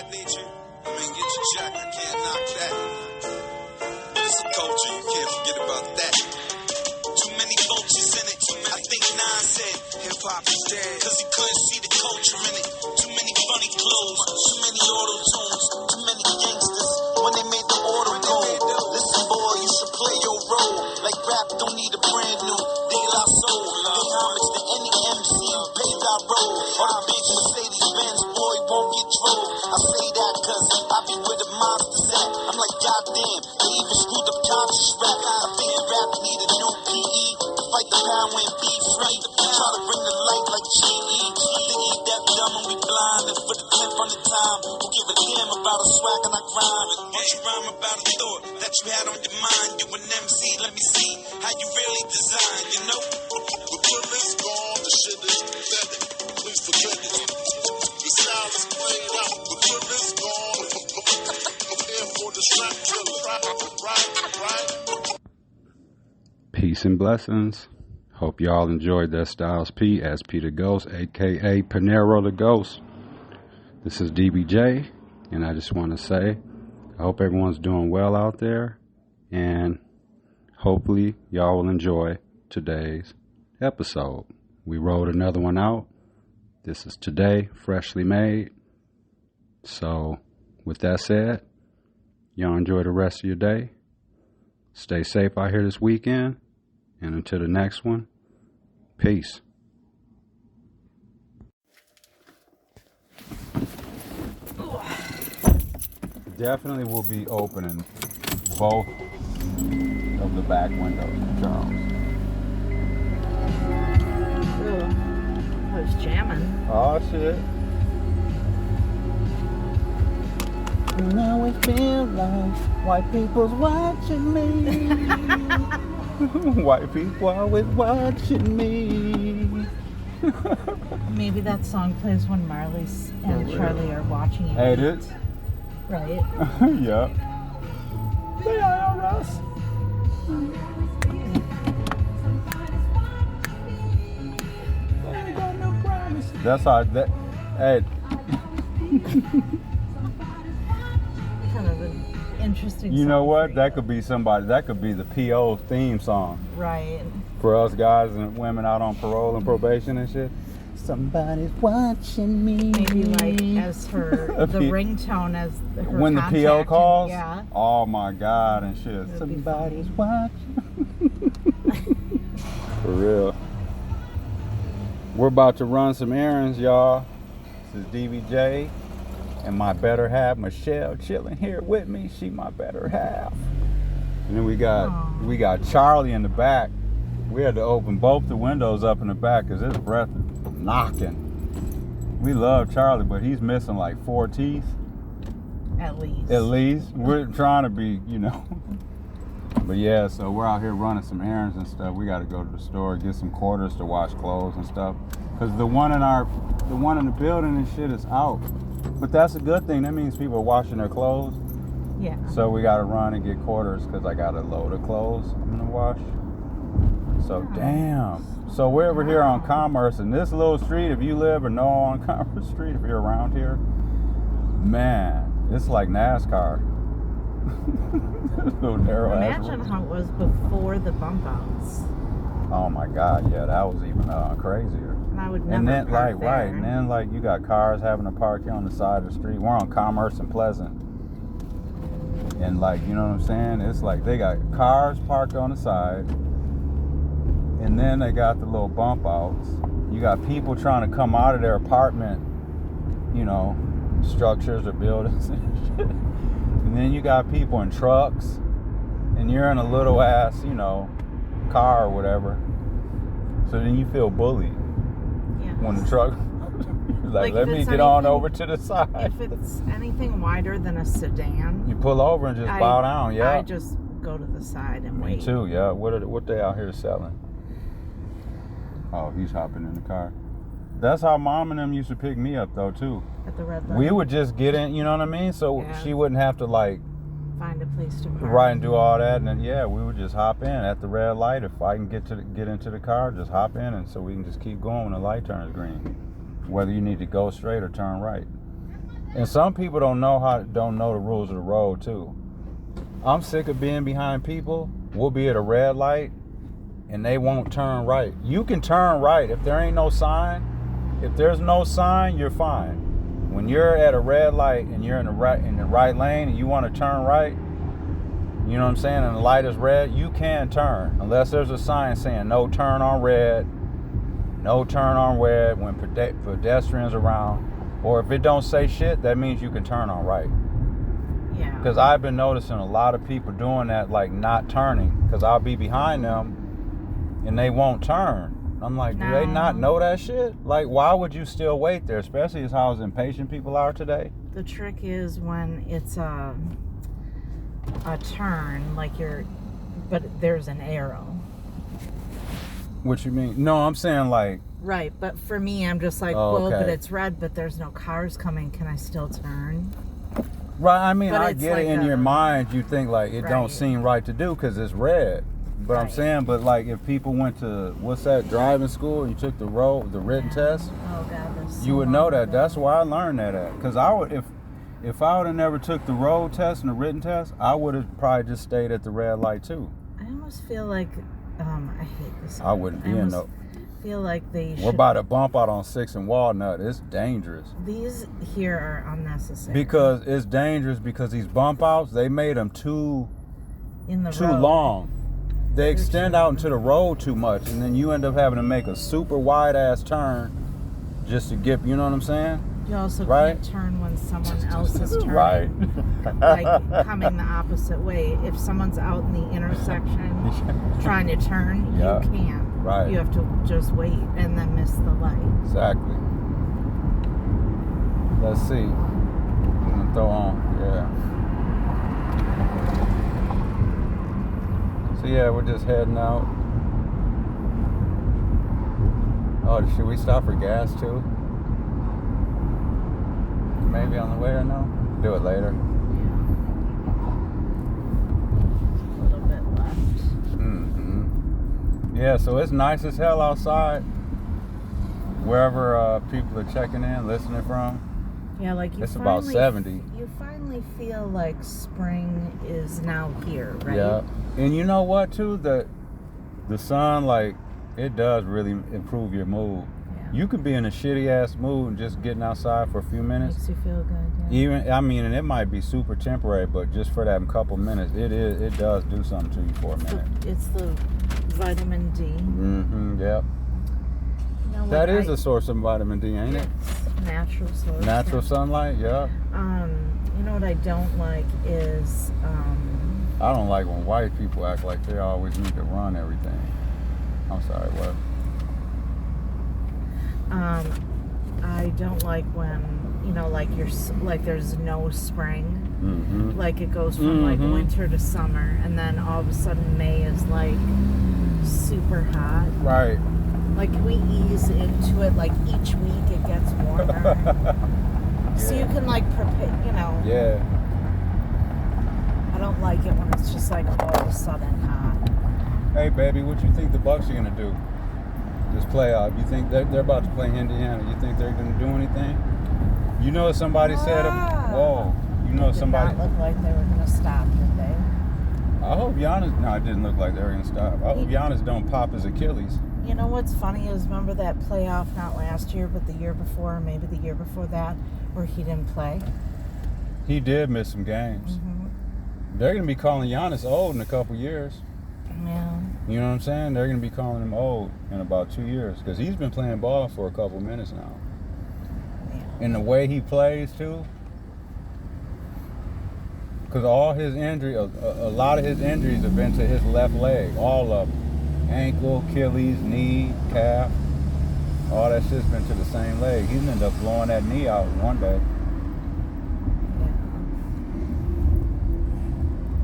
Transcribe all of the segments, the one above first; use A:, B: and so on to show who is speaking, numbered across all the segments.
A: I need you. I mean, get your check. I can't knock that. But it's a culture. You can't forget about that. Too many vultures in it. I think Nas said hip-hop is dead. Cause he couldn't see the culture in it. Too many funny clothes. Too many auto-tunes. Too many gangsters. When they made the auto go. Listen, boy, you should play your role. Like rap don't need a brand new De La Soul. Pay homage to any MC. Pay that role. Or the big Mercedes-Benz boy won't get drove. I say that cause I be where the monsters at. I'm like, goddamn, they even screwed up conscious rap. I think rap need a new PE to fight the power and be free. Try to bring the light like GE. I think he that dumb and we blind. And for the 10th on the time, who give a damn about a swag and I grind. Won't you rhyme about a thought that you had on your mind? You an MC, let me see how you really design, you know?
B: The film is gone, the shit is pathetic. Please forget it. The style is played out, the film is gone. Prepare for the strap killer. Right.
C: Peace and blessings. Hope y'all enjoyed that Styles P as Peter Ghost, aka Panero the Ghost. This is DVJ, and I just want to say I hope everyone's doing well out there, and hopefully y'all will enjoy today's episode. We rolled another one out. This is today, freshly made. So with that said, y'all enjoy the rest of your day. Stay safe out here this weekend. And until the next one, peace. Definitely will be opening both of the back windows, Charles.
D: Ooh, I was jamming.
C: Oh, shit. And I always feel like white people's watching me. White people always watching me.
D: Maybe that song plays when Marley and Charlie are watching you.
C: Hey, it is.
D: Right?
C: Yeah. They are us. That's how that. Hey.
D: Kind of an interesting
C: You know
D: song
C: what?
D: for
C: That
D: you.
C: could be somebody. That could be the PO theme song
D: Right.
C: for us guys and women out on parole and probation and shit. Somebody's watching me.
D: Maybe like as her, the ringtone as her
C: when the
D: contact
C: PO calls.
D: Yeah.
C: Oh my God and shit.
D: That'd be
C: Somebody's watching. For real. We're about to run some errands, y'all. This is DVJ and my better half, Michelle, chilling here with me. She my better half. And then we got Charlie in the back. We had to open both the windows up in the back because his breath is knocking. We love Charlie, but he's missing like 4 teeth.
D: At least.
C: At least. We're trying to be, you know. But yeah, so we're out here running some errands and stuff. We got to go to the store, get some quarters to wash clothes and stuff. Because the one in the building and shit is out. But that's a good thing. That means people are washing their clothes.
D: Yeah.
C: So we got to run and get quarters because I got a load of clothes I'm going to wash. So damn. So we're over here on Commerce, and this little street, if you live or know on Commerce Street, if you're around here, man, it's like NASCAR. Little narrow
D: Imagine how it was before the bump outs.
C: Oh my God, yeah, that was even crazier.
D: And I would never
C: And then
D: park there.
C: right, and then like you got cars having to park here on the side of the street. We're on Commerce and Pleasant. And like, you know what I'm saying? It's like they got cars parked on the side. And then they got the little bump outs. You got people trying to come out of their apartment, you know, structures or buildings and shit. And then you got people in trucks. And you're in a little ass, you know, car or whatever. So then you feel bullied.
D: Yeah.
C: When the truck, like let me get on over to the side.
D: If it's anything wider than a sedan,
C: You pull over and just bow down, yeah.
D: I just go to the side and wait.
C: Me too, yeah. What they out here selling? Oh, he's hopping in the car. That's how Mom and them used to pick me up though too.
D: At the red light.
C: We would just get in, you know what I mean? So
D: Yeah.
C: she wouldn't have to like
D: Find a place to park.
C: right and do all that, and then yeah, we would just hop in at the red light. If I can get into the car, just hop in, and so we can just keep going when the light turns green. Whether you need to go straight or turn right. And some people don't know the rules of the road too. I'm sick of being behind people. We'll be at a red light and they won't turn right. You can turn right if there ain't no sign. If there's no sign, you're fine. When you're at a red light and you're in the right lane and you want to turn right, you know what I'm saying, and the light is red, you can turn unless there's a sign saying no turn on red, no turn on red when pedestrians around. Or if it don't say shit, that means you can turn on right.
D: Yeah.
C: Because I've been noticing a lot of people doing that, like not turning. Because I'll be behind them and they won't turn. I'm like, do they not know that shit? Like, why would you still wait there? Especially as how impatient people are today.
D: The trick is when it's a turn, like but there's an arrow.
C: What you mean? No, I'm saying like.
D: Right, but for me, I'm just like, well, but it's red, but there's no cars coming. Can I still turn?
C: Right, I mean,
D: but
C: I get like it in your mind. You think like it don't seem right to do because it's red. But I'm saying, but like if people went to, what's that, driving school, and you took the written test,
D: oh God,
C: you would know that. That's where I learned that at. Because I would, if I would have never took the road test and the written test, I would have probably just stayed at the red light too.
D: I almost feel like, I hate this.
C: I wouldn't be in no.
D: Feel like
C: we're about to bump out on 6th and Walnut. It's dangerous.
D: These here are unnecessary.
C: Because it's dangerous because these bump outs, they made them too long. They extend out into the road too much, and then you end up having to make a super wide ass turn just to get, you know what I'm saying?
D: You also can't turn when someone else is turning.
C: Right.
D: Like coming the opposite way. If someone's out in the intersection trying to turn, you can't.
C: Right.
D: You have to just wait and then miss the light.
C: Exactly. Let's see. I'm gonna throw on, So yeah, we're just heading out. Oh, should we stop for gas too? Maybe on the way or no? Do it later.
D: A little bit left.
C: Yeah, so it's nice as hell outside. Wherever people are checking in, listening from.
D: Yeah, like
C: it's about 70.
D: You finally feel like spring is now here, right?
C: Yeah, and you know what too? The sun, like, it does really improve your mood. Yeah. You can be in a shitty ass mood and just getting outside for a few minutes.
D: Makes you feel good. Yeah.
C: Even, I mean, and it might be super temporary, but just for that couple minutes, it does do something to you for a minute.
D: It's the vitamin D.
C: Yep. You know, that is a source of vitamin D, ain't it?
D: Natural source.
C: Natural sunlight, yeah.
D: You know what I don't like is
C: I don't like when white people act like they always need to run everything. I'm sorry, what?
D: I don't like when, you know, like there's no spring. Like it goes from like winter to summer, and then all of a sudden May is like super hot.
C: Right.
D: Like we ease into it, like each week it gets warmer. So you can like prepare, you know.
C: Yeah.
D: I don't like it when it's just like all of a sudden hot.
C: Hey baby, what you think the Bucks are gonna do this playoff? You think they're about to play Indiana? You think they're gonna do anything? You know somebody said, whoa. You know somebody.
D: Did not look like they were gonna stop, did they?
C: I hope Giannis. No, it didn't look like they were gonna stop. I hope Giannis don't pop his Achilles.
D: You know what's funny is, remember that playoff, not last year, but the year before, maybe the year before that, where he didn't play?
C: He did miss some games. They're going to be calling Giannis old in a couple years.
D: Yeah.
C: You know what I'm saying? They're going to be calling him old in about 2 years because he's been playing ball for a couple minutes now. Yeah. And the way he plays, too. Because all his injury, a lot of his injuries have been to his left leg. All of them. Ankle, Achilles, knee, calf. All that shit's been to the same leg. He's ended up blowing that knee out one day. Yeah.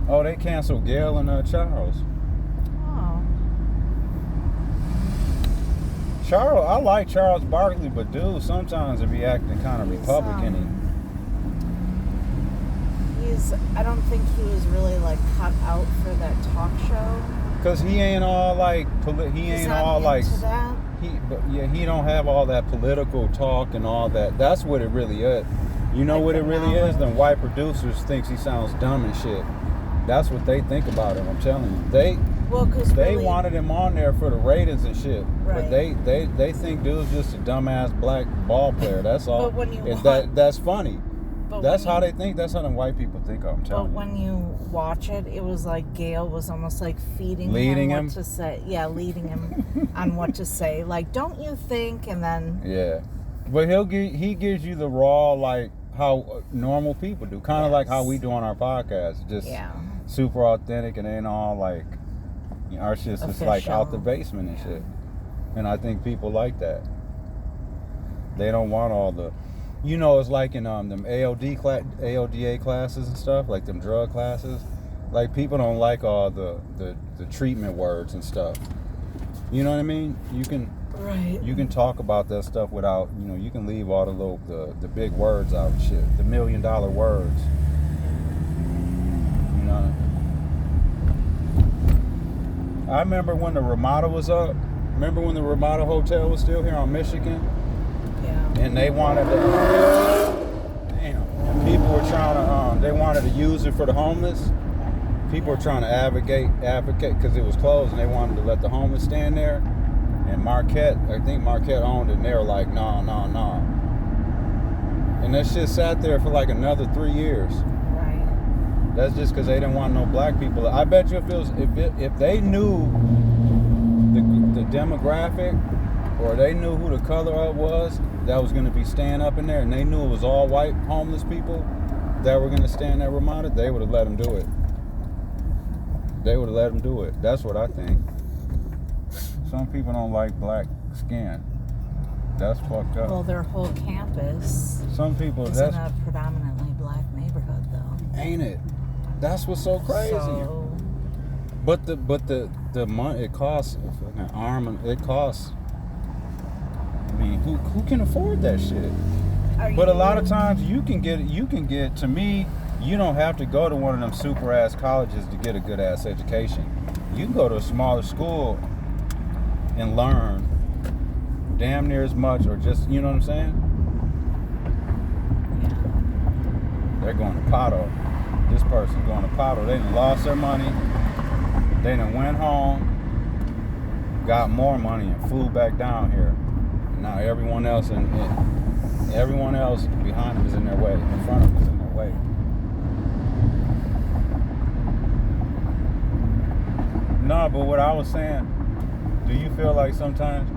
C: Oh, they canceled Gail and Charles.
D: Oh.
C: Charles, I like Charles Barkley, but dude, sometimes it be acting kind of Republican-y.
D: I don't think he was really like cut out for that talk show.
C: Cause he ain't all like he don't have all that political talk and all that. That's what it really is. You know
D: Like
C: what
D: the
C: it really is?
D: knowledge.
C: Them white producers thinks he sounds dumb and shit. That's what they think about him. I'm telling you, they
D: really,
C: wanted him on there for the ratings and shit.
D: Right.
C: But they think dude's just a dumbass black ball player. That's all.
D: But when you
C: that's funny.
D: But
C: That's how they think. That's how them white people think. I'm telling you.
D: But when you watch it, it was like Gail was almost like
C: Leading
D: him
C: him?
D: what to say. Yeah, leading him on what to say. Like, don't you think? And then
C: Yeah, but he gives you the raw, like how normal people do, kind of like how we do on our podcast, just super authentic and ain't all like, you know, our shit's just like out the basement and shit. And I think people like that. They don't want all the, you know, it's like in them AODA classes and stuff, like them drug classes. Like people don't like all the treatment words and stuff. You know what I mean? You can talk about that stuff without, you know, you can leave all the big words out and shit, the $1 million words. You know. I remember when the Ramada was up. Remember when the Ramada Hotel was still here on Michigan?
D: Yeah.
C: And they wanted to, people were trying to, they wanted to use it for the homeless. People were trying to advocate because it was closed, and they wanted to let the homeless stand there. And Marquette owned it, and they were like, no. And that shit sat there for like another 3 years.
D: Right.
C: That's just because they didn't want no black people. I bet you if they knew the demographic, or they knew who the color of was that was going to be staying up in there, and they knew it was all white homeless people that were going to stand at Ramada, they would have let them do it. They would have let them do it. That's what I think. Some people don't like black skin. That's fucked up.
D: Well, their whole campus
C: Some people
D: is in a predominantly black neighborhood, though.
C: Ain't it? That's what's so crazy.
D: So,
C: But the money it costs a fucking arm. It costs. I mean, who can afford that shit? But a lot of times you can get. To me, you don't have to go to one of them super ass colleges to get a good ass education. You can go to a smaller school and learn damn near as much, or just, you know what I'm saying?
D: yeah.
C: They're going to Pato. This person's going to Pato. They done lost their money. They done went home, got more money, and flew back down here. Now everyone else behind them is in their way. In front of them is in their way. No, but what I was saying, do you feel like sometimes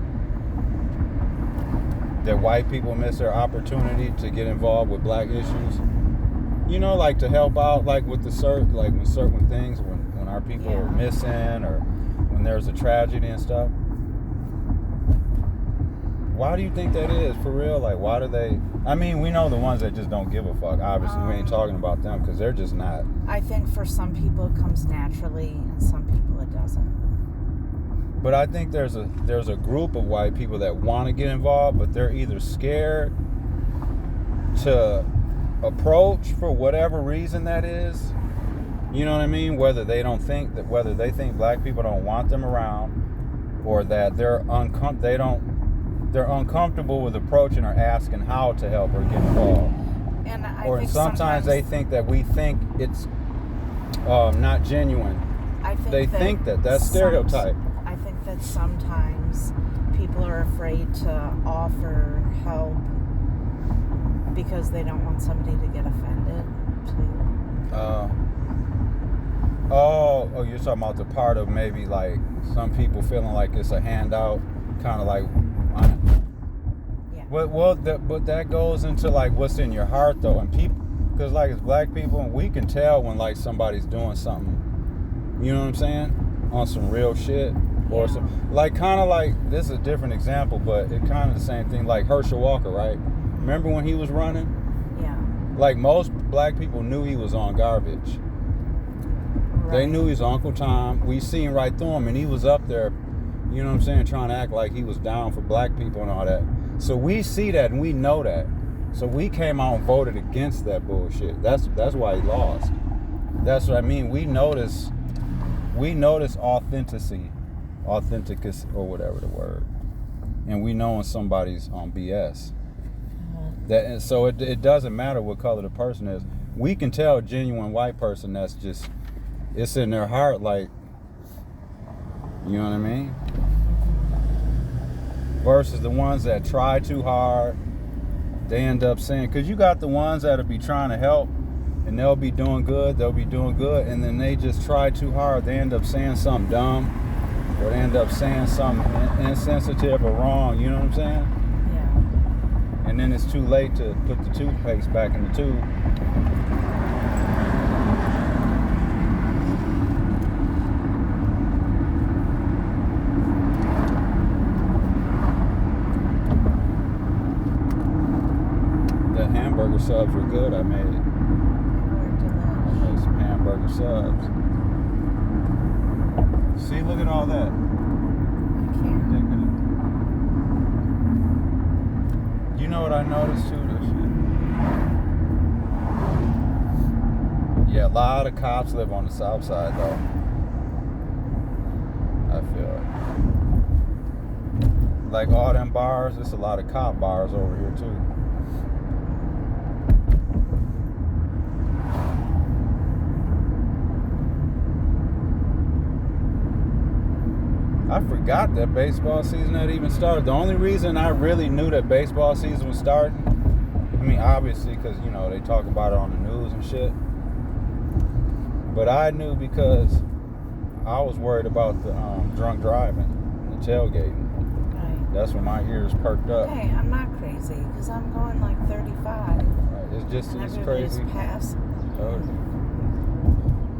C: that white people miss their opportunity to get involved with black issues? You know, like to help out, like with when certain things, when our people are missing, or when there's a tragedy and stuff. Why do you think that is, for real? Like, why do they? I mean, we know the ones that just don't give a fuck. Obviously, we ain't talking about them because they're just not.
D: I think for some people it comes naturally, and some people it doesn't.
C: But I think there's a group of white people that want to get involved, but they're either scared to approach for whatever reason that is. You know what I mean? Whether they think black people don't want them around, or that they're uncomfortable with approaching or asking how to help or get involved.
D: And I
C: or
D: think
C: sometimes they think that we think it's not genuine. They think that's stereotype.
D: I think that sometimes people are afraid to offer help because they don't want somebody to get offended too.
C: You're talking about the part of maybe like some people feeling like it's a handout, kind of like.
D: Yeah.
C: But that goes into like what's in your heart though, and people, because like as black people, we can tell when like somebody's doing something. You know what I'm saying? On some real shit, or some like kind of like, this is a different example, but it kind of the same thing. Like Herschel Walker, right? Remember when he was running?
D: Yeah.
C: Like most black people knew he was on garbage. Right. They knew he was Uncle Tom. We seen right through him, and he was up there. You know what I'm saying? Trying to act like he was down for black people and all that. So we see that and we know that. So we came out and voted against that bullshit. That's why he lost. That's what I mean. We notice authenticity, or whatever the word. And we know when somebody's on BS. And so it doesn't matter what color the person is. We can tell a genuine white person that's just, it's in their heart, like, you know what I mean? Versus the ones that try too hard, they end up saying, because you got the ones that'll be trying to help, and they'll be doing good, and then they just try too hard. They end up saying something dumb, or they end up saying something insensitive or wrong, you know what I'm saying?
D: Yeah.
C: And then it's too late to put the toothpaste back in the tube. The hamburger subs were good, I made some hamburger subs. See, look at all that.
D: I can't.
C: You know what I noticed too? This shit. Yeah, a lot of cops live on the south side though. I feel like all them bars, there's a lot of cop bars over here too. I forgot that baseball season had even started. The only reason I really knew that baseball season was starting, I mean, obviously, because, you know, they talk about it on the news and shit. But I knew because I was worried about the drunk driving and the tailgating.
D: Right.
C: That's when my ears perked up.
D: Hey, I'm not crazy because I'm going like 35.
C: Right. It's just
D: And
C: it's
D: everybody's
C: crazy.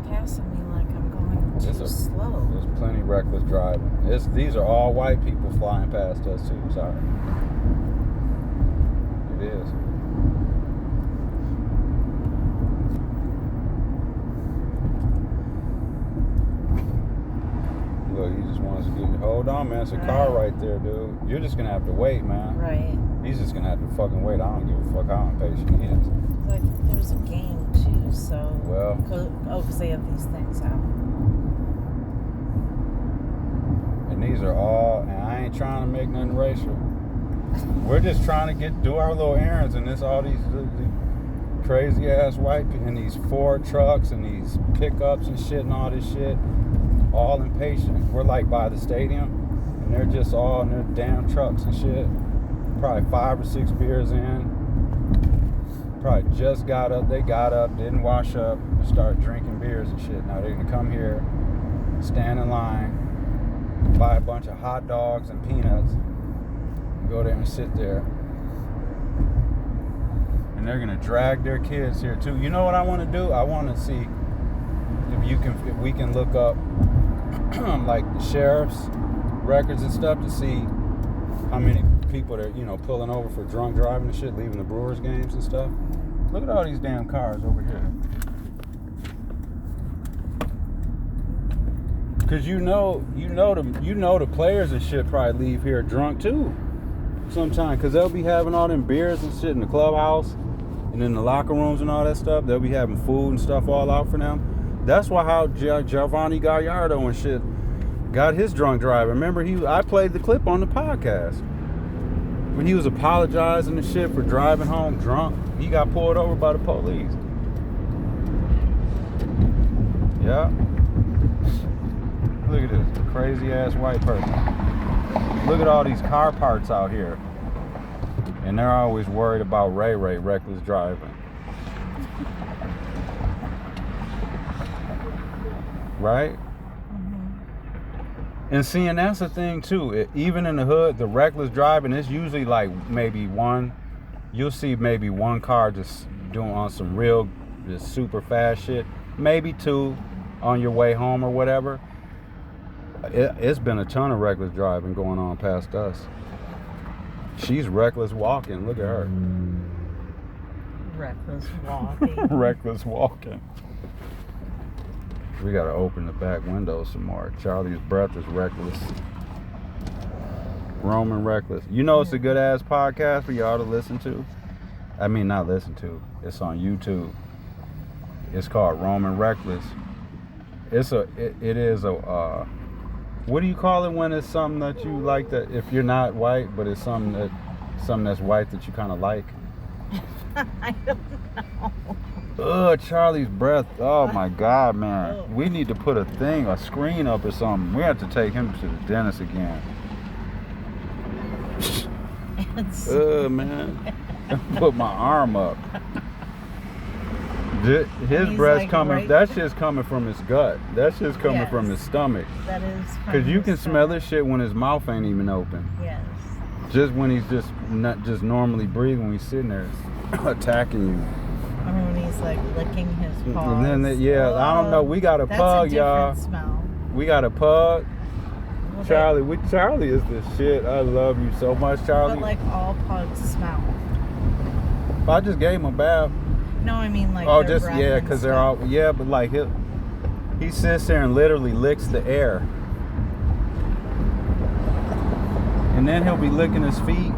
D: passing me like I'm going too slow.
C: There's plenty of reckless driving. These are all white people flying past us too. Sorry. It is. Look, he just wants to get. Hold on, man. It's a car right there, dude. You're just gonna have to wait, man.
D: Right.
C: He's just gonna have to fucking wait. I don't give a fuck how impatient he is.
D: Like there's a game too, so.
C: Well.
D: Because they have these things out.
C: And these are all, and I ain't trying to make nothing racial. We're just trying to do our little errands, and it's all these crazy ass white people, and these Ford trucks, and these pickups and shit, and all this shit, all impatient. We're like by the stadium, and they're just all in their damn trucks and shit. Probably 5 or 6 beers in. Probably just got up, didn't wash up, start drinking beers and shit. Now they're gonna come here, stand in line, buy a bunch of hot dogs and peanuts, and go there and sit there. And they're gonna drag their kids here too. You know what I want to do? I want to see if we can look up like the sheriff's records and stuff to see how many people they're, you know, pulling over for drunk driving and shit, leaving the Brewers games and stuff. Look at all these damn cars over here. Cause you know the players and shit probably leave here drunk too, sometimes. Cause they'll be having all them beers and shit in the clubhouse, and in the locker rooms and all that stuff. They'll be having food and stuff all out for them. That's why how Giovanni Gallardo and shit got his drunk driving. Remember, I played the clip on the podcast when he was apologizing and shit for driving home drunk. He got pulled over by the police. Yeah. Look at this crazy ass white person. Look at all these car parts out here. And they're always worried about Ray reckless driving. Right? Mm-hmm. And seeing that's the thing too. Even in the hood, the reckless driving is usually like maybe one. You'll see maybe one car just doing on some real, just super fast shit. Maybe 2 on your way home or whatever. It's been a ton of reckless driving going on past us. She's reckless walking. Look at her.
D: Reckless walking.
C: Reckless walking. We gotta open the back window some more. Charlie's breath is reckless. Roman Reckless. You know it's a good ass podcast for y'all to listen to. I mean, not listen to. It's on YouTube. It's called Roman Reckless. It is a what do you call it when it's something that you like, that if you're not white, but it's something that's white that you kind of like?
D: I don't know.
C: Ugh, Charlie's breath. Oh my God, man.
D: Ugh.
C: We need to put a screen up or something. We have to take him to the dentist again. Man. Put my arm up. His breath's
D: like
C: coming.
D: right
C: That shit's coming from his gut. That shit's coming from his stomach.
D: That is.
C: Cause you can smell this shit when his mouth ain't even open.
D: Yes.
C: Just when he's just not just normally breathing, when he's sitting there attacking you.
D: Or when he's like licking his paws.
C: And then I don't know. We got a pug, y'all.
D: Smell.
C: We got a pug.
D: Well,
C: Charlie, Charlie is the shit. I love you so much, Charlie.
D: But like all pugs smell.
C: I just gave him a bath.
D: No, I mean like.
C: Oh,
D: their
C: just
D: breath
C: yeah,
D: and
C: because they're
D: stuff.
C: all but like he sits there and literally licks the air, and then he'll be licking his feet,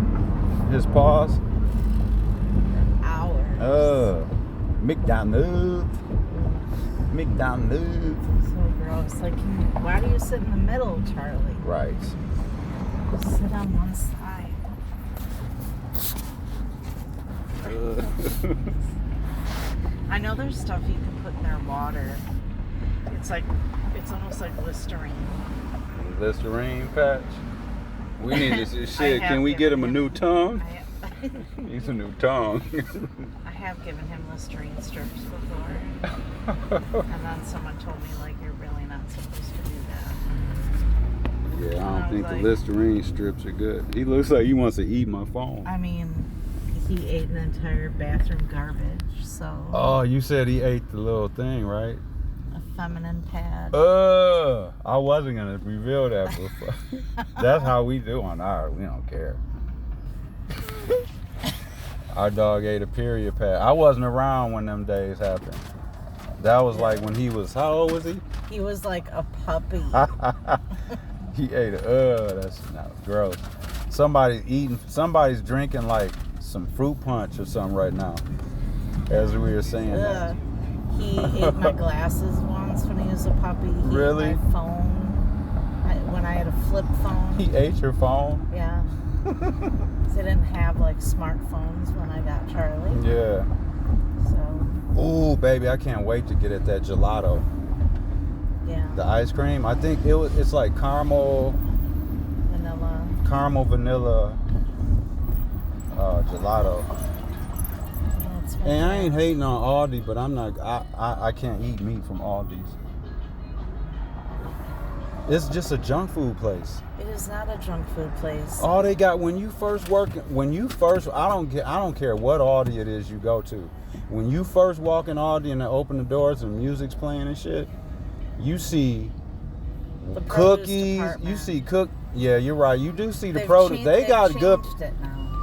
C: his paws.
D: Hours.
C: McDonald's.
D: So gross. Like, why do you sit in the middle, Charlie?
C: Right.
D: Sit on one side. I know there's stuff you can put in their water. It's almost like Listerine.
C: Listerine patch. We need this shit.
D: I
C: Can we
D: have
C: get him a
D: given
C: new tongue?
D: I
C: Needs a new tongue.
D: have given him Listerine strips before. And then someone told me, like, you're really not supposed to do that.
C: Yeah, I don't think
D: like,
C: the Listerine strips are good. He looks like he wants to eat my phone.
D: I mean, he ate an entire bathroom garbage, so.
C: Oh, you said he ate the little thing, right?
D: A feminine pad.
C: I wasn't gonna reveal that before. That's how we do on ours. We don't care. Our dog ate a period pad. I wasn't around when them days happened. That was like when he was, how old was he?
D: He was like a puppy.
C: He ate it. That's not gross. Somebody's drinking like some fruit punch or something right now. As we were saying that.
D: He ate my glasses once when he was a puppy. He
C: Really?
D: ate my phone. When I had a flip phone.
C: He ate your phone?
D: Yeah. They didn't have like smartphones when I got Charlie.
C: Yeah.
D: So.
C: Ooh, baby, I can't wait to get at that gelato.
D: Yeah.
C: The ice cream. I think it's like caramel vanilla gelato. And I ain't hating on Aldi, but I can't eat meat from Aldi's. It's just a junk food place.
D: It is not a junk food place.
C: All they got I don't care what Aldi it is you go to. When you first walk in Aldi and they open the doors and music's playing and shit, you see
D: the
C: cookies, you see yeah, you're right. You do see the produce. They got good.
D: It now.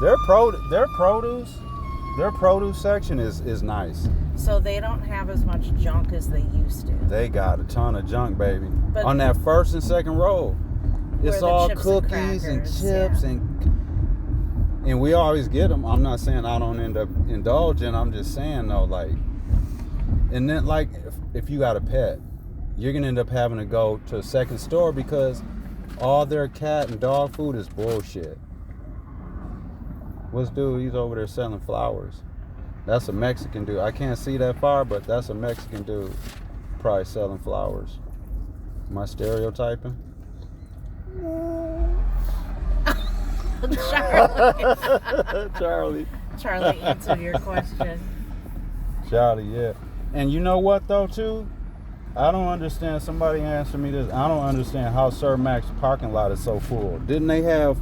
C: Their produce section is nice.
D: So they don't have as much junk as they used to.
C: They got a ton of junk, baby.
D: But
C: on that first and second row. It's all cookies and chips and we always get them. I'm not saying I don't end up indulging. I'm just saying though, like, and then like if you got a pet, you're gonna end up having to go to a second store because all their cat and dog food is bullshit. What's dude? He's over there selling flowers. That's a Mexican dude. I can't see that far, but that's a Mexican dude probably selling flowers. Am I stereotyping? Charlie.
D: Charlie answered your question.
C: Charlie, yeah. And you know what though too? I don't understand. Somebody answer me this. I don't understand how Sir Mac's parking lot is so full. Didn't they had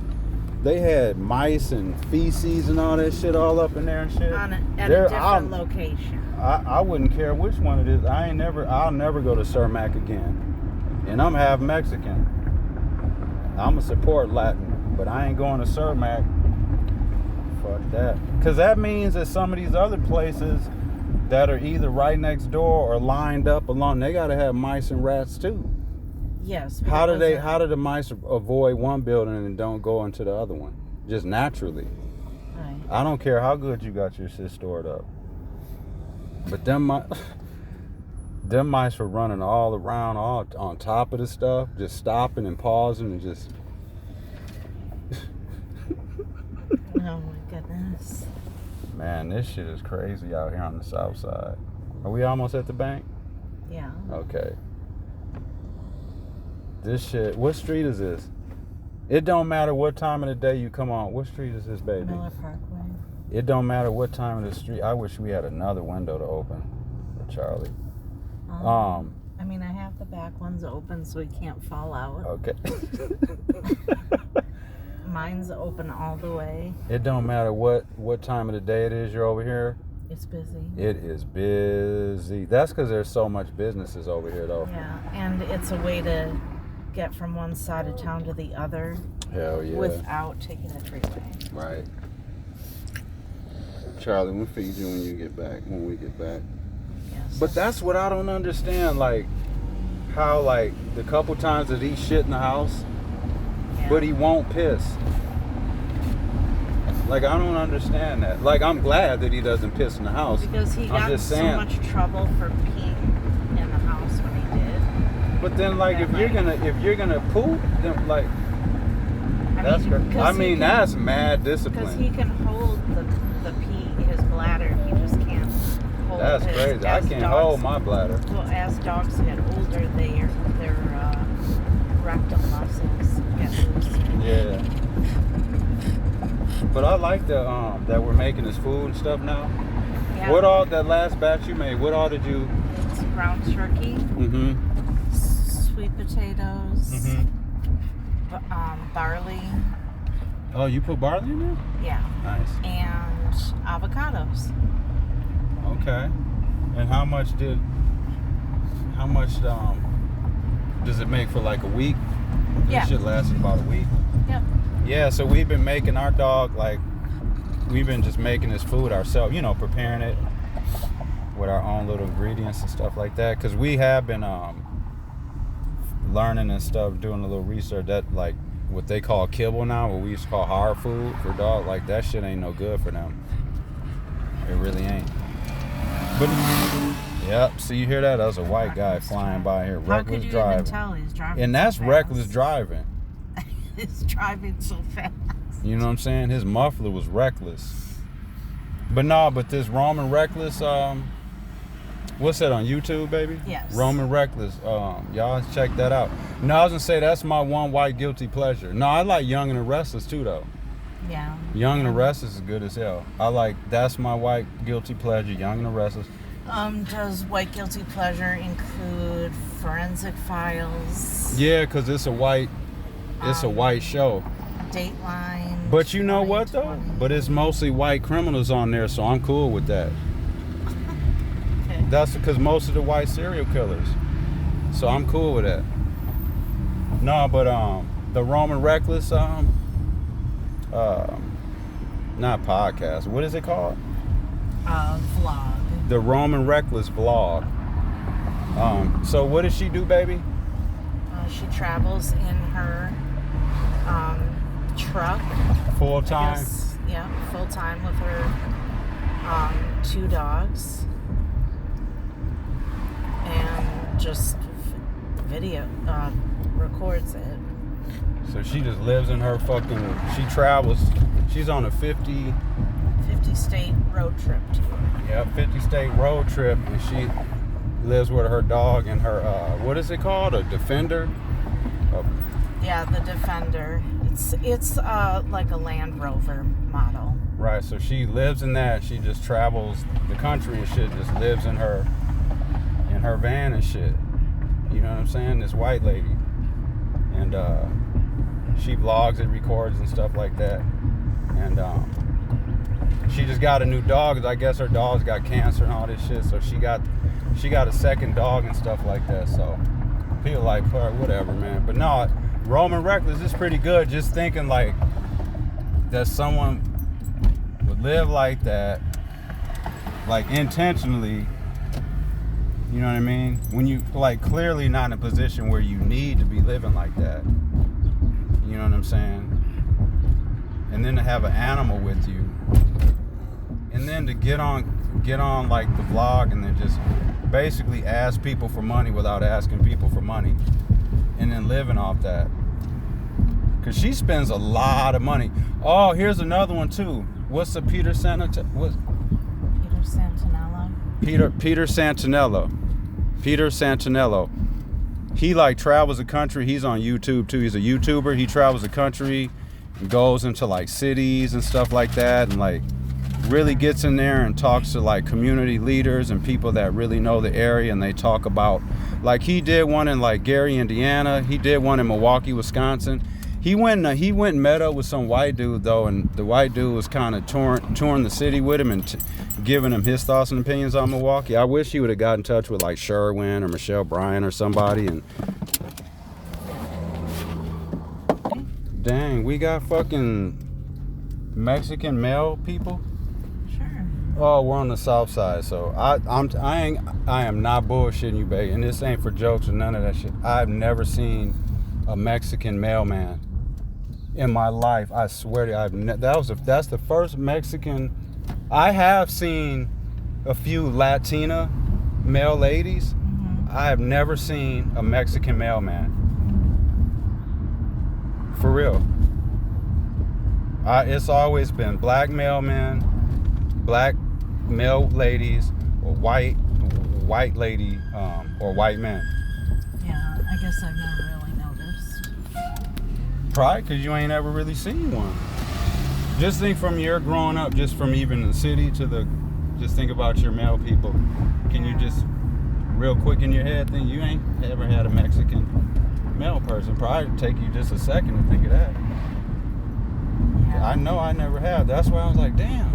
C: mice and feces and all that shit all up in there and shit?
D: At a different location.
C: I wouldn't care which one it is. I'll never go to Sir Mac again. And I'm half Mexican. I'm a support Latin, but I ain't going to Sir Mac. Fuck that. Because that means that some of these other places that are either right next door or lined up along, they got to have mice and rats too.
D: Yes.
C: How do the mice avoid one building and don't go into the other one? Just naturally.
D: Right.
C: I don't care how good you got your shit stored up. But them mice were running all around, all on top of the stuff, just stopping and pausing and just.
D: Oh my goodness.
C: Man, this shit is crazy out here on the south side. Are we almost at the bank?
D: Yeah.
C: Okay. This shit, what street is this? It don't matter what time of the day you come on. What street is this, baby?
D: Miller Parkway.
C: It don't matter what time of the street. I wish we had another window to open for Charlie.
D: I mean, I have the back ones open so he can't fall out.
C: Okay.
D: Mine's open all the way.
C: It don't matter what time of the day it is you're over here.
D: It's busy.
C: It is busy. That's because there's so much businesses over here, though.
D: Yeah, and it's a way to get from one side of town to the other.
C: Hell yeah.
D: Without taking the freeway.
C: Right. Charlie, we'll feed you when we get back.
D: Yes.
C: But that's what I don't understand, like, how, like, the couple times that he shit in the house,
D: Yeah.
C: but he won't piss. Like, I don't understand that. Like, I'm glad that he doesn't piss in the house.
D: Because he got so much trouble for peeing in the house when he did.
C: But then, like, if you're gonna poop, then, like, that's mad discipline.
D: Because he can hold the pee, his bladder. He just can't hold.
C: That's crazy. I can't hold my bladder.
D: Well, as dogs get older, their rectal muscles get loose.
C: Yeah. But I like that we're making this food and stuff now.
D: Yeah.
C: What all that last batch you made? What all did you?
D: It's ground turkey.
C: Mm-hmm.
D: Sweet potatoes.
C: Mm-hmm.
D: Barley.
C: Oh, you put barley in there?
D: Yeah.
C: Nice.
D: And avocados.
C: Okay. And how much does it make for like a week?
D: Yeah.
C: This shit lasted about a week.
D: Yep.
C: Yeah, so we've been making our dog, like, we've been just making this food ourselves, preparing it with our own little ingredients and stuff like that. Because we have been learning and stuff, doing a little research that, like, what they call kibble now, what we used to call hard food for dogs, like, that shit ain't no good for them. It really ain't. But, yep, so you hear that? That was a white guy flying by here,
D: How
C: reckless
D: could you
C: driving.
D: even tell he's driving?
C: And that's
D: so fast?
C: reckless driving.
D: He's driving so fast.
C: You know what I'm saying? His muffler was reckless. But this Roman Reckless, what's that on YouTube, baby?
D: Yes.
C: Roman Reckless. Y'all check that out. No, I was gonna say that's my one white guilty pleasure. No, I like Young and the Restless too, though.
D: Yeah.
C: Young and the Restless is good as hell. That's my white guilty pleasure, Young and the Restless.
D: Does white guilty pleasure include Forensic Files?
C: Yeah, because it's a white show.
D: Dateline.
C: But you know what, though?
D: 2020.
C: But it's mostly white criminals on there, so I'm cool with that.
D: Okay.
C: That's because most of the white serial killers. So I'm cool with that. No, but the Roman Reckless not podcast. What is it called?
D: Vlog.
C: The Roman Reckless vlog. So what does she do, baby?
D: She travels in her truck.
C: Full time.
D: Yeah, full time with her 2 dogs. And just video records it.
C: So she just lives in her she travels. She's on a 50
D: state road trip tour.
C: Yeah, 50 state road trip, and she lives with her dog and her what is it called? A Defender?
D: Yeah, the Defender. It's like a Land Rover model.
C: Right, so she lives in that. She just travels the country and shit, just lives in her van and shit. You know what I'm saying? This white lady. And she vlogs and records and stuff like that. And she just got a new dog. I guess her dog's got cancer and all this shit, so she got a second dog and stuff like that. So people like her, whatever, man. But no, Roman Reckless is pretty good. Just thinking like that someone would live like that, like intentionally. You know what I mean? When you like clearly not in a position where you need to be living like that. You know what I'm saying? And then to have an animal with you, and then to get on like the vlog, and then just basically ask people for money without asking people for money, and then living off that. Cause she spends a lot of money. Oh, here's another one too. What's the Peter Center? Peter Santinello. He like travels the country. He's on YouTube too. He's a YouTuber. He travels the country and goes into like cities and stuff like that, and like really gets in there and talks to like community leaders and people that really know the area, and they talk about, like, he did one in like Gary, Indiana. He did one in Milwaukee, Wisconsin. He went and met up with some white dude though, and the white dude was kind of touring the city with him and giving him his thoughts and opinions on Milwaukee. I wish he would have got in touch with like Sherwin or Michelle Bryan or somebody. And dang, we got fucking Mexican male people.
D: Sure.
C: Oh, we're on the south side, so I am not bullshitting you, babe. And this ain't for jokes or none of that shit. I've never seen a Mexican mailman in my life. I swear to you, that's the first Mexican. I have seen a few Latina mail ladies.
D: Mm-hmm.
C: I have never seen a Mexican mailman. For real. It's always been black mailmen, black mail ladies, or white lady, or white men.
D: Yeah, I guess I've never really noticed.
C: Probably because you ain't ever really seen one. Just think from your growing up, just from even the city to just think about your male people. Can you just, real quick in your head, think you ain't ever had a Mexican male person? Probably take you just a second to think of that.
D: Yeah.
C: I know I never have. That's why I was like, damn.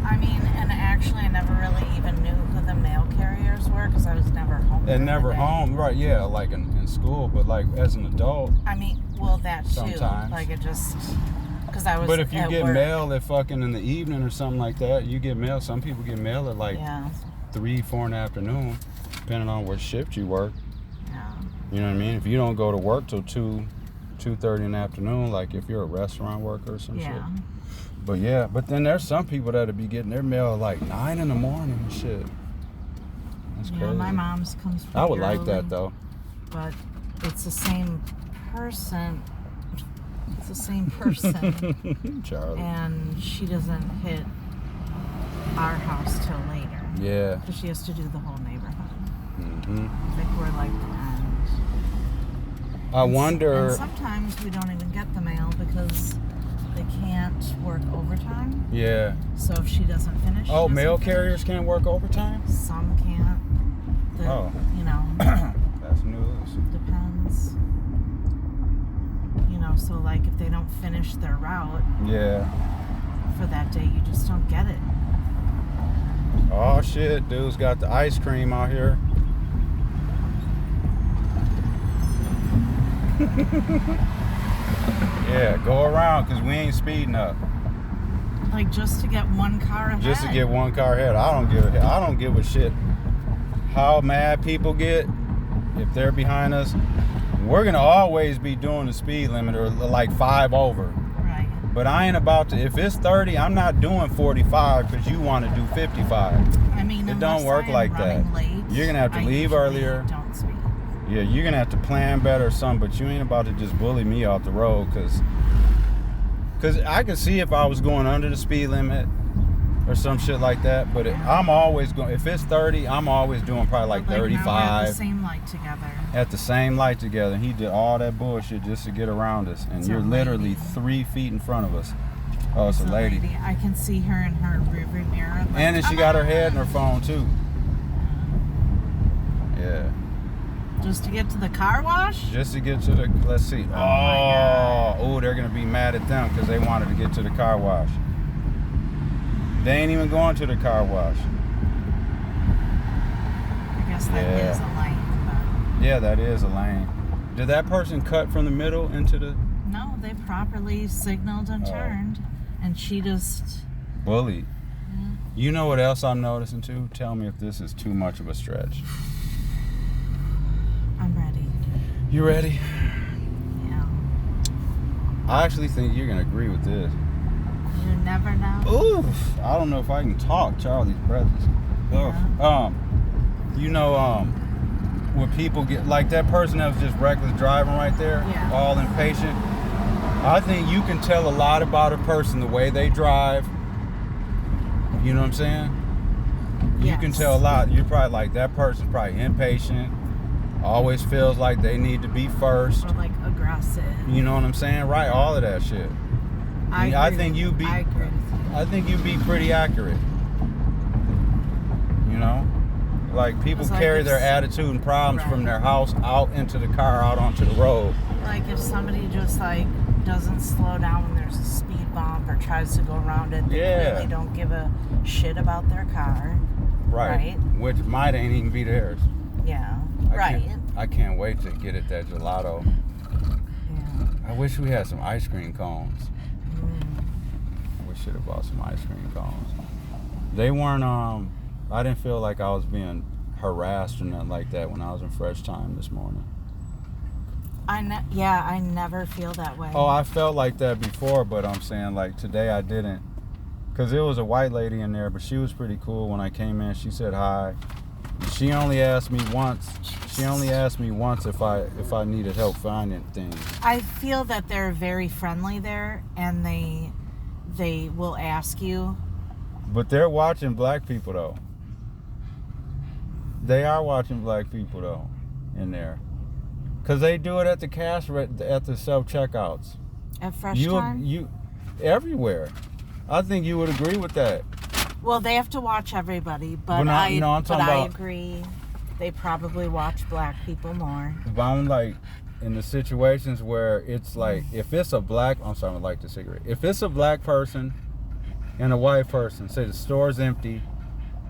D: I mean, and actually I never really even knew who the mail carriers were because I was never home.
C: And never home, right? Yeah, like in school, but like as an adult.
D: I mean, well, that too.
C: Sometimes.
D: Like it just, because I was.
C: But if you get
D: work.
C: mail at fucking in the evening or something like that, you get mail. Some people get mail at like 3, 4 in the afternoon, depending on what shift you work.
D: Yeah.
C: You know what I mean? If you don't go to work till 2:30 in the afternoon, like if you're a restaurant worker or some shit. But yeah, but then there's some people that'll be getting their mail at like 9 in the morning and shit. That's crazy.
D: Yeah, my mom's comes from
C: I would like that though.
D: But it's the same person. It's the same person.
C: Charlie.
D: And she doesn't hit our house till later.
C: Yeah.
D: Because she has to do the whole neighborhood.
C: Mm-hmm.
D: I think we're like the end.
C: I wonder.
D: And sometimes we don't even get the mail because they can't work overtime.
C: Yeah.
D: So if she doesn't finish.
C: Oh, mail carriers can't work overtime?
D: Some can't. You know.
C: That's news.
D: Depends. You know, so like if they don't finish their route.
C: Yeah.
D: For that day, you just don't get it.
C: Oh shit, dude's got the ice cream out here. Yeah, go around because we ain't speeding up.
D: Like just to get one car ahead.
C: Just to get one car ahead. I don't give a shit how mad people get if they're behind us. We're gonna always be doing the speed limit or like 5 over.
D: Right.
C: But I ain't about to. If it's 30, I'm not doing 45 because you want to do 55.
D: I mean,
C: it don't work like that.
D: Late,
C: you're gonna have to leave earlier.
D: Don't speed.
C: Yeah, you're gonna have to plan better or something, but you ain't about to just bully me off the road because I could see if I was going under the speed limit or some shit like that, but I'm always going, if it's 30, I'm always doing probably like 35.
D: Now we're at the same light together.
C: At the same light together. He did all that bullshit just to get around us, and you're literally 3 feet in front of us. Oh, it's a lady.
D: I can see her in her rearview mirror. Like,
C: and then she got her head in her phone too. Yeah.
D: Just to get to the car wash?
C: Just to get to the, let's see. Oh, they're going to be mad at them because they wanted to get to the car wash. They ain't even going to the car wash.
D: I guess that is a lane. But...
C: Yeah, that is a lane. Did that person cut from the middle into the...
D: No, they properly signaled and turned. And she just...
C: Bullied.
D: Yeah.
C: You know what else I'm noticing too? Tell me if this is too much of a stretch.
D: I'm ready.
C: You ready?
D: Yeah.
C: I actually think you're going to agree with this.
D: You never know.
C: Oof. I don't know if I can talk. Charlie's brothers.
D: Yeah.
C: You know, when people get, like that person that was just reckless driving right there, all impatient. I think you can tell a lot about a person the way they drive You know what I'm saying? You
D: Yes.
C: can tell a lot. You're probably like, that person's probably impatient, always feels like they need to be first.
D: Or like aggressive.
C: You know what I'm saying? Right, all of that shit. I think you'd be.
D: I agree with you.
C: I think you'd be pretty accurate. You know, like people
D: It's like
C: carry
D: if
C: their
D: s-
C: attitude and problems
D: Right.
C: from their house out into the car, out onto the road.
D: Like if somebody just like doesn't slow down when there's a speed bump or tries to go around it, they
C: Yeah.
D: clearly don't give a shit about their car.
C: Right. Which might ain't even be theirs.
D: Yeah.
C: I can't wait to get at that gelato.
D: Yeah.
C: I wish we had some ice cream cones.
D: Mm.
C: We should have bought some ice cream cones. They weren't, I didn't feel like I was being harassed or nothing like that when I was in Fresh Time this morning.
D: I never feel that way.
C: Oh, I felt like that before, but I'm saying like today I didn't. Because there was a white lady in there, but she was pretty cool. When I came in, she said hi. She only asked me once. She only asked me once if I needed help finding things.
D: I feel that they're very friendly there, and they will ask you.
C: But they're watching black people though. They are watching black people though, in there. Cause they do it at the at the self checkouts.
D: At Fresh Time?
C: You everywhere. I think you would agree with that.
D: Well, they have to watch everybody, but
C: I'm
D: I
C: talking about,
D: agree. They probably watch black people more.
C: But I'm like, in the situations where it's like, if it's a black, I'm sorry, I like the cigarette. If it's a black person and a white person, say the store's empty,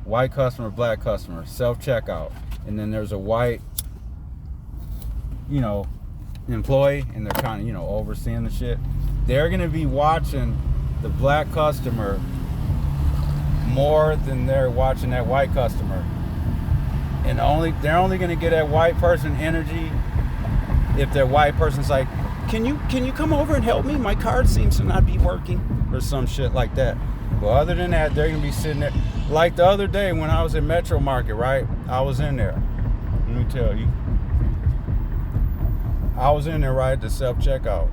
C: white customer, black customer, self-checkout, and then there's a white, employee, and they're kind of, overseeing the shit, they're going to be watching the black customer more than they're watching that white customer. And they're only going to get that white person energy if that white person's like, can you come over and help me? My card seems to not be working, or some shit like that. But other than that, they're going to be sitting there. Like the other day when I was at Metro Market, right? I was in there. Let me tell you. I was in there right at the self-checkout.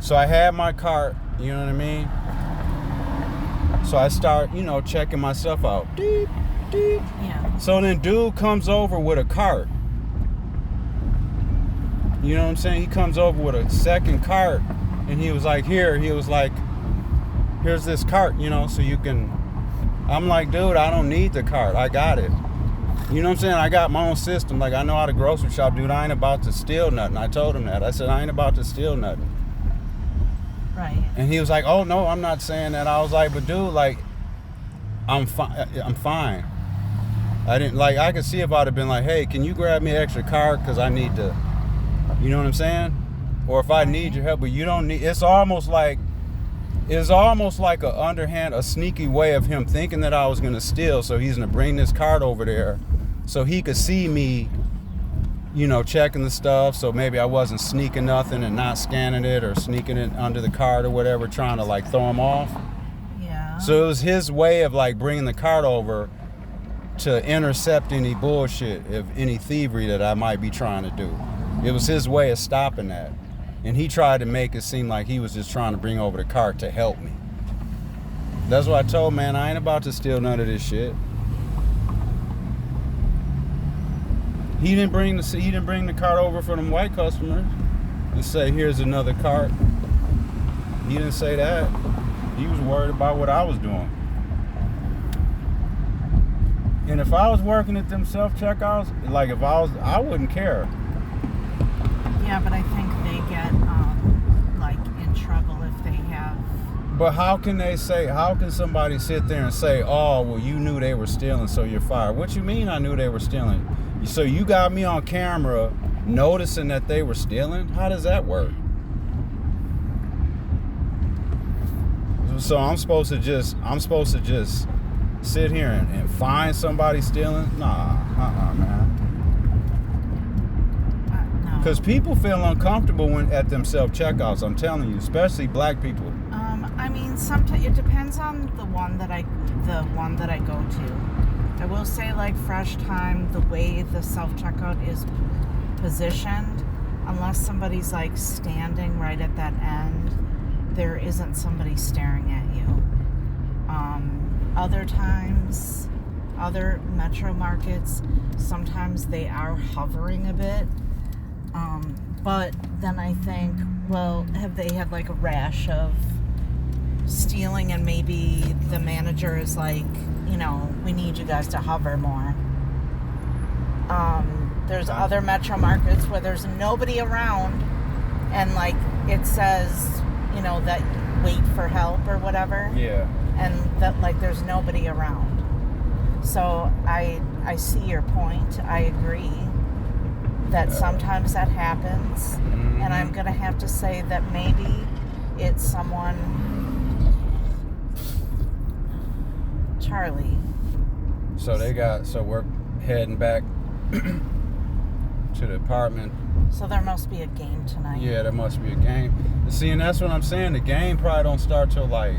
C: So I had my cart, you know what I mean? So I start, checking myself out. Deep, deep.
D: Yeah.
C: So then dude comes over with a cart. You know what I'm saying? He comes over with a second cart, and he was like, here's this cart, so you can. I'm like, dude, I don't need the cart. I got it. You know what I'm saying? I got my own system. Like, I know how to grocery shop, dude. I ain't about to steal nothing. I told him that. I said, I ain't about to steal nothing.
D: Right.
C: And he was like, oh, no, I'm not saying that. I was like, but dude, like, I'm fine. I didn't, like, I could see if I'd have been like, hey, can you grab me an extra cart? Because I need to, you know what I'm saying? Or if I need your help, but you don't need, it's almost like a sneaky way of him thinking that I was going to steal. So he's going to bring this cart over there so he could see me, checking the stuff. So maybe I wasn't sneaking nothing and not scanning it or sneaking it under the cart or whatever, trying to like throw him off.
D: Yeah.
C: So it was his way of like bringing the cart over to intercept any bullshit, any thievery that I might be trying to do. It was his way of stopping that. And he tried to make it seem like he was just trying to bring over the cart to help me. That's what I told, man, I ain't about to steal none of this shit. He didn't bring the cart over for them white customers and say, here's another cart. He didn't say that. He was worried about what I was doing. And if I was working at them self-checkouts, like I wouldn't care.
D: Yeah, but I think they get in trouble if they have.
C: But how can somebody sit there and say, oh, well, you knew they were stealing, so you're fired? What you mean I knew they were stealing? So you got me on camera noticing that they were stealing? How does that work? So I'm supposed to just sit here and find somebody stealing? Nah, man. Because people feel uncomfortable when at them self-checkouts, I'm telling you, especially black people.
D: I mean, sometimes it depends on the one that I go to. I will say, like Fresh Time, the way the self-checkout is positioned, unless somebody's like standing right at that end, there isn't somebody staring at you. Other times, other metro markets, sometimes they are hovering a bit. But then I think, well, have they had like a rash of stealing and maybe the manager is like, you know, we need you guys to hover more. There's other metro markets where there's nobody around and like it says, you know, that wait for help or whatever.
C: Yeah.
D: And that like there's nobody around. So I see your point. I agree that sometimes that happens. Mm-hmm. And I'm going to have to say that maybe it's someone... Charlie.
C: So we're heading back to the apartment.
D: So there must be a game tonight.
C: Yeah, there must be a game. See, and that's what I'm saying. The game probably don't start till like...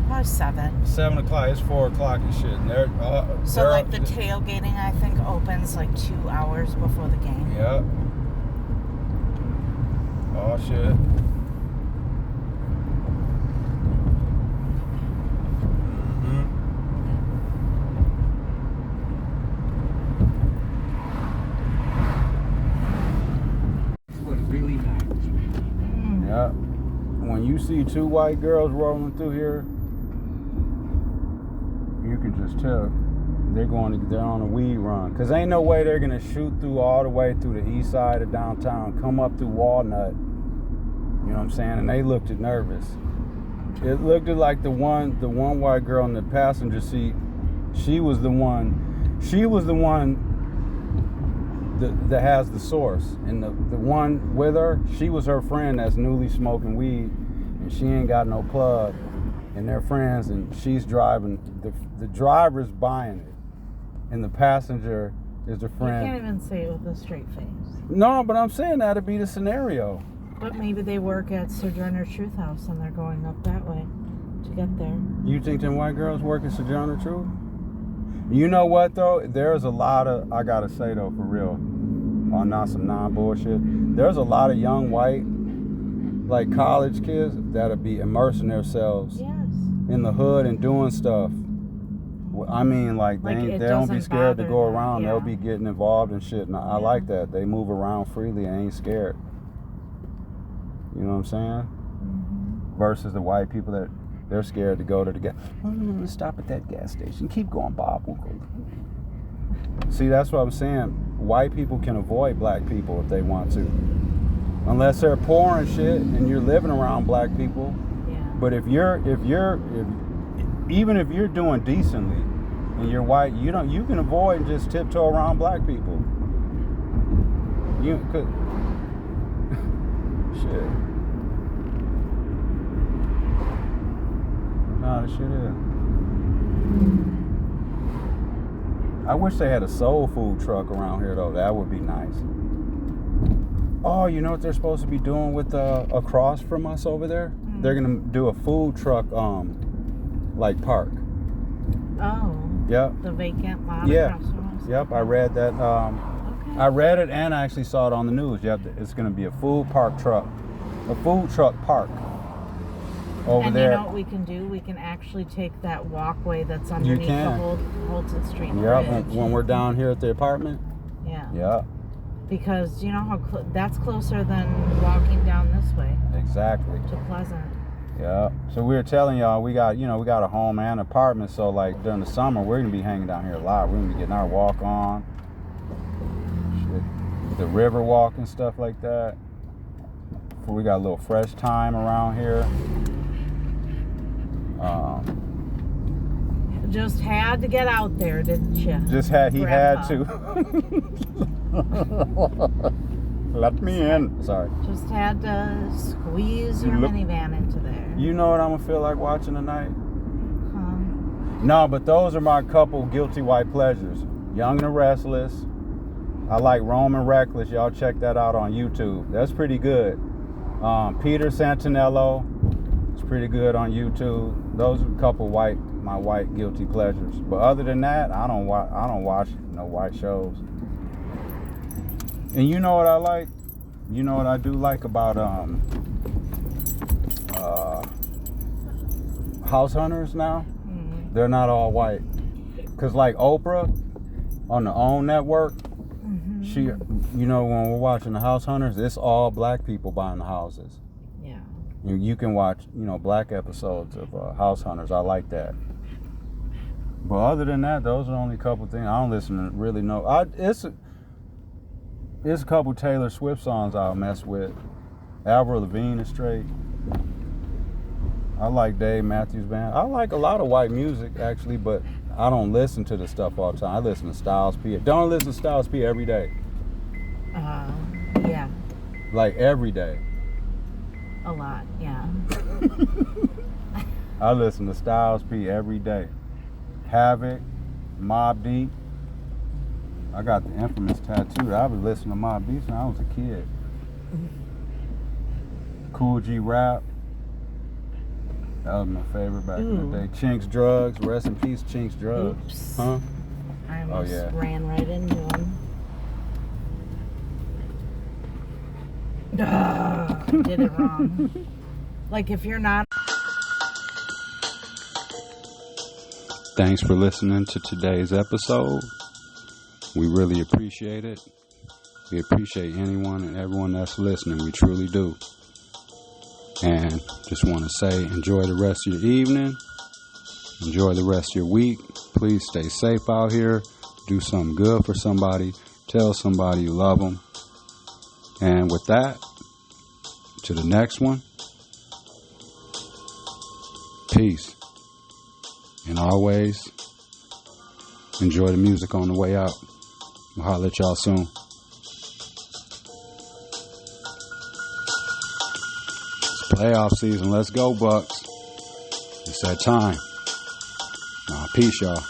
D: About 7.
C: 7 o'clock. It's 4 o'clock and shit. And
D: so like the tailgating, I think, opens like 2 hours before the game.
C: Yep. Oh, shit. Yeah. When you see 2 white girls rolling through here, you can just tell they're on a weed run. Cause ain't no way they're gonna shoot through all the way through the east side of downtown, come up through Walnut. You know what I'm saying? And they looked nervous. It looked like the one white girl in the passenger seat. She was the one that has the source, and the one with her, she was her friend that's newly smoking weed, and she ain't got no plug, and they're friends, and she's driving. The driver's buying it, and the passenger is the friend.
D: You can't even say it with a straight face.
C: No, but I'm saying that'd be the scenario.
D: But maybe they work at Sojourner Truth House and they're going up that way to get there.
C: You think them white girls work at Sojourner Truth? You know what though? There's a lot of, I gotta say though, for real, on not some non-bullshit, there's a lot of young white, like college kids, that'll be immersing themselves in the hood and doing stuff. I mean, like they don't be scared to go around. Yeah. They'll be getting involved in shit. And I like that. They move around freely and ain't scared. You know what I'm saying? Mm-hmm. Versus the white people that they're scared to go to the gas. Stop at that gas station. Keep going, Bob. We'll go. See, that's what I'm saying. White people can avoid black people if they want to, unless they're poor and shit, and you're living around black people.
D: Yeah.
C: But even if you're doing decently and you're white, you can avoid and just tiptoe around black people. You could. Shit. Nah, this shit is. I wish they had a soul food truck around here though. That would be nice. Oh, you know what they're supposed to be doing with across from us over there? Mm-hmm. They're gonna do a food truck like park.
D: Oh.
C: Yep.
D: The vacant lot.
C: Yeah.
D: Across from us.
C: Yep. I read that. Okay. I read it and I actually saw it on the news. Yep. It's gonna be a food truck park over there.
D: And you know what we can do? We can actually take that walkway that's underneath the Holton Street Bridge.
C: Yep. When we're down here at the apartment.
D: Yeah.
C: Yeah.
D: Because you know how that's closer than walking down this way.
C: Exactly.
D: To Pleasant.
C: Yeah. So we were telling y'all we got a home and apartment. So like during the summer we're gonna be hanging down here a lot. We're gonna be getting our walk on. Shit. The river walk and stuff like that. We got a little fresh time around here.
D: Just had to get out there, didn't you?
C: He had to. Let me in. Sorry.
D: Just had to squeeze your minivan into there.
C: You know what I'm gonna feel like watching tonight? No, but those are my couple guilty white pleasures. Young and the Restless. I like Rome and Reckless. Y'all check that out on YouTube. That's pretty good. Peter Santinello. It's pretty good on YouTube. Those are a couple my white guilty pleasures. But other than that, I don't watch no white shows. And you know what I like? You know what I do like about house hunters now, they're not all white. Cause like Oprah on the OWN network, she, you know, when we're watching the house hunters, it's all black people buying the houses.
D: Yeah.
C: You can watch, you know, black episodes of house hunters. I like that. But other than that, those are the only couple things. I don't listen to really know. It's a couple Taylor Swift songs I'll mess with. Avril Lavigne is straight. I like Dave Matthews Band. I like a lot of white music, actually, but I don't listen to the stuff all the time. I listen to Styles P. Don't listen to Styles P every day.
D: Yeah.
C: Like every day.
D: A lot, yeah.
C: I listen to Styles P every day. Havoc, Mobb Deep. I got the Infamous tattoo. I was listening to Mobb Deep since I was a kid. Cool G Rap. That was my favorite back in the day. Chinks Drugs. Rest in peace, Chinks Drugs.
D: Oops.
C: Huh?
D: I almost ran right into him. Did it wrong. Like if you're not...
C: Thanks for listening to today's episode. We really appreciate it. We appreciate anyone and everyone that's listening. We truly do. And just want to say, enjoy the rest of your evening. Enjoy the rest of your week. Please stay safe out here. Do something good for somebody. Tell somebody you love them. And with that, to the next one. Peace. And always enjoy the music on the way out. We'll holler at y'all soon. Playoff season. Let's go, Bucks. It's that time. Peace, y'all.